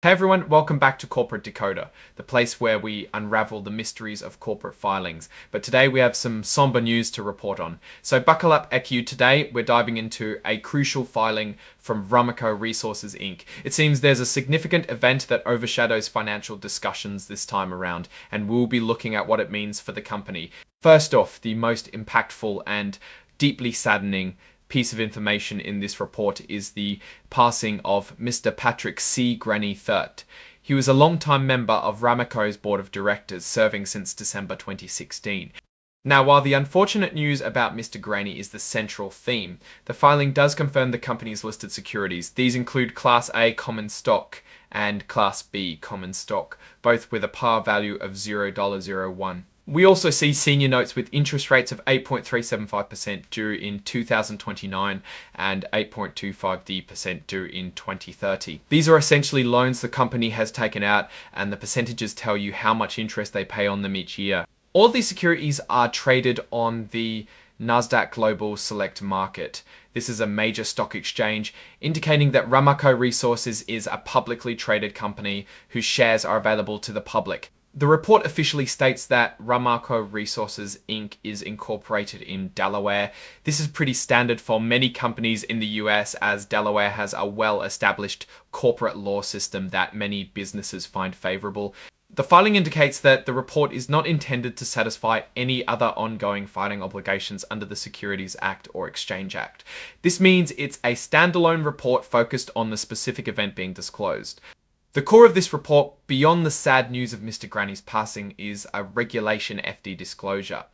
Hey everyone, welcome back to Corporate Decoder, the place where we unravel the mysteries of corporate filings. But today we have some somber news to report on. So buckle up, EQ. Today we're diving into a crucial filing from Ramaco Resources Inc. It seems there's a significant event that overshadows financial discussions this time around, and we'll be looking at what it means for the company. First off, the most impactful and deeply saddening piece of information in this report is the passing of Mr. Patrick C. Graney III. He was a long-time member of Ramaco's board of directors, serving since December 2016. Now, while the unfortunate news about Mr. Graney is the central theme, the filing does confirm the company's listed securities. These include Class A common stock and Class B common stock, both with a par value of $0.01. We also see senior notes with interest rates of 8.375% due in 2029 and 8.25% due in 2030. These are essentially loans the company has taken out, and the percentages tell you how much interest they pay on them each year. All these securities are traded on the Nasdaq Global Select Market. This is a major stock exchange, indicating that Ramaco Resources is a publicly traded company whose shares are available to the public. The report officially states that Ramaco Resources Inc. is incorporated in Delaware. This is pretty standard for many companies in the US, as Delaware has a well-established corporate law system that many businesses find favorable. The filing indicates that the report is not intended to satisfy any other ongoing filing obligations under the Securities Act or Exchange Act. This means it's a standalone report focused on the specific event being disclosed. The core of this report, beyond the sad news of Mr. Graney's passing, is a Regulation FD disclosure.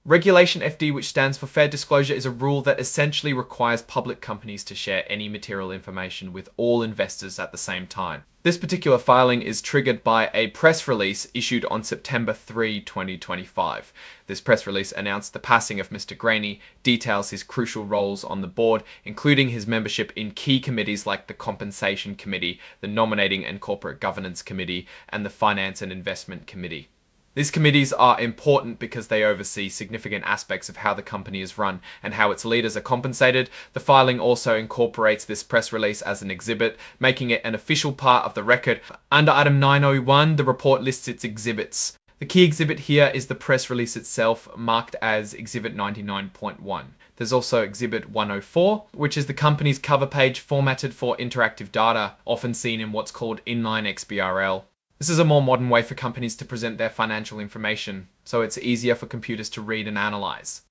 Regulation FD, which stands for Fair Disclosure, is a rule that essentially requires public companies to share any material information with all investors at the same time. This particular filing is triggered by a press release issued on September 3, 2025. This press release announced the passing of Mr. Graney, details his crucial roles on the board, including his membership in key committees like the Compensation Committee, the Nominating and Corporate Governance Committee, and the Finance and Investment Committee. These committees are important because they oversee significant aspects of how the company is run and how its leaders are compensated. The filing also incorporates this press release as an exhibit, making it an official part of the record. Under item 901, the report lists its exhibits. The key exhibit here is the press release itself, marked as Exhibit 99.1. There's also Exhibit 104, which is the company's cover page formatted for interactive data, often seen in what's called inline XBRL. This is a more modern way for companies to present their financial information, so it's easier for computers to read and analyze.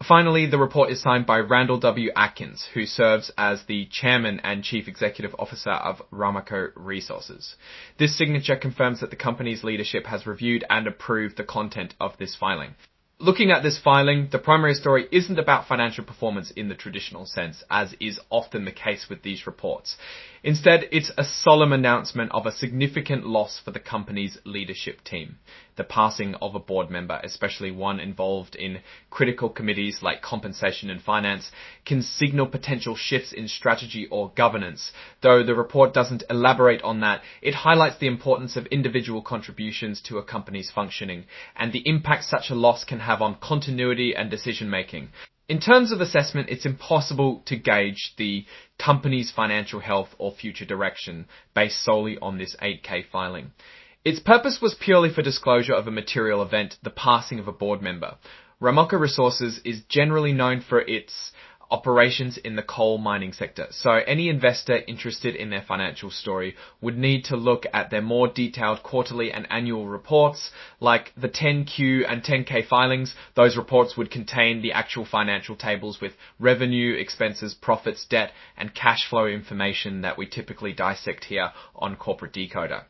Finally, the report is signed by Randall W. Atkins, who serves as the Chairman and Chief Executive Officer of Ramaco Resources. This signature confirms that the company's leadership has reviewed and approved the content of this filing. Looking at this filing, the primary story isn't about financial performance in the traditional sense, as is often the case with these reports. Instead, it's a solemn announcement of a significant loss for the company's leadership team. The passing of a board member, especially one involved in critical committees like compensation and finance, can signal potential shifts in strategy or governance. Though the report doesn't elaborate on that, it highlights the importance of individual contributions to a company's functioning and the impact such a loss can have on continuity and decision making. In terms of assessment, it's impossible to gauge the company's financial health or future direction based solely on this 8K filing. Its purpose was purely for disclosure of a material event, the passing of a board member. Ramaco Resources is generally known for its operations in the coal mining sector, so any investor interested in their financial story would need to look at their more detailed quarterly and annual reports, like the 10Q and 10K filings. Those reports would contain the actual financial tables with revenue, expenses, profits, debt, and cash flow information that we typically dissect here on Corporate Decoder.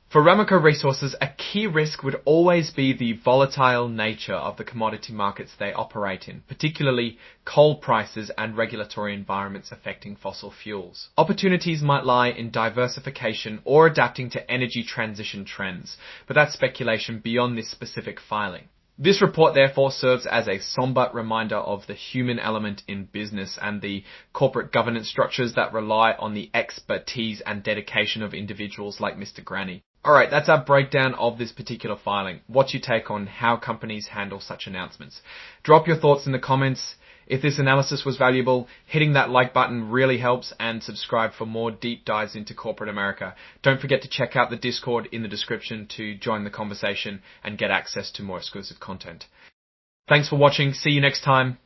For Ramaco Resources, a key risk would always be the volatile nature of the commodity markets they operate in, particularly coal prices and regulatory environments affecting fossil fuels. Opportunities might lie in diversification or adapting to energy transition trends, but that's speculation beyond this specific filing. This report therefore serves as a somber reminder of the human element in business and the corporate governance structures that rely on the expertise and dedication of individuals like Mr. Graney. Alright, that's our breakdown of this particular filing. What's your take on how companies handle such announcements? Drop your thoughts in the comments. If this analysis was valuable, hitting that like button really helps, and subscribe for more deep dives into corporate America. Don't forget to check out the Discord in the description to join the conversation and get access to more exclusive content. Thanks for watching. See you next time.